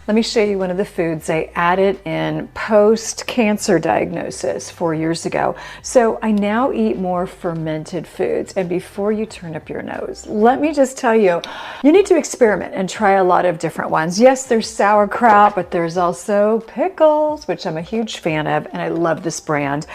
Let me show you one of the foods I added in post-cancer diagnosis 4 years ago. So I now eat more fermented foods. And before you turn up your nose, let me just tell you, you need to experiment and try a lot of different ones. Yes, there's sauerkraut, but there's also pickles, which I'm a huge fan of, and I love this brand.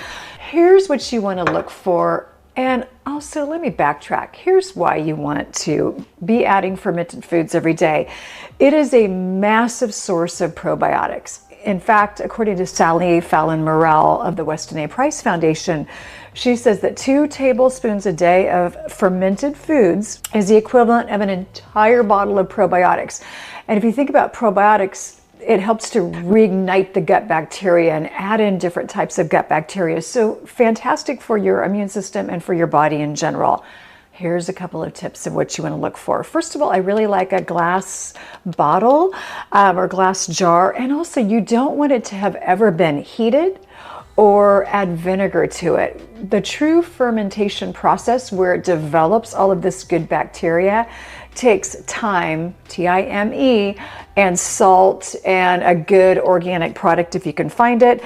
Here's what you want to look for. And also, let me backtrack. Here's why you want to be adding fermented foods every day. It is a massive source of probiotics. In fact, according to Sally Fallon Morell of the Weston A. Price Foundation, she says that 2 tablespoons a day of fermented foods is the equivalent of an entire bottle of probiotics. And if you think about probiotics, it helps to reignite the gut bacteria and add in different types of gut bacteria. So fantastic for your immune system and for your body in general. Here's a couple of tips of what you want to look for. First of all, I really like a glass bottle or glass jar. And also, you don't want it to have ever been heated or add vinegar to it. The true fermentation process, where it develops all of this good bacteria, takes time, T-I-M-E, and salt and a good organic product if you can find it.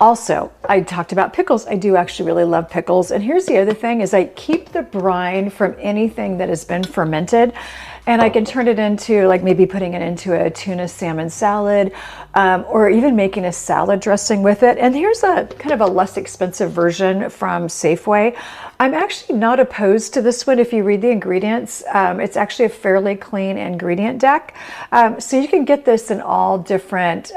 Also, I talked about pickles. I do actually really love pickles. And here's the other thing is I keep the brine from anything that has been fermented, and I can turn it into, like, maybe putting it into a tuna salmon salad, or even making a salad dressing with it. And here's a kind of a less expensive version from Safeway. I'm actually not opposed to this one. If you read the ingredients, it's actually a fairly clean ingredient deck. So you can get this in all different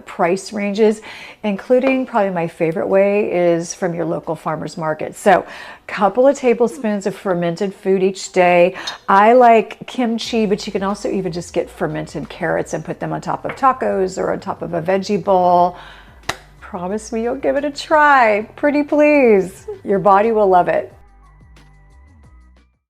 price ranges, including probably my favorite way is from your local farmer's market. So couple of tablespoons of fermented food each day. I like kimchi, but you can also even just get fermented carrots and put them on top of tacos or on top of a veggie bowl. Promise me you'll give it a try. Pretty please. Your body will love it.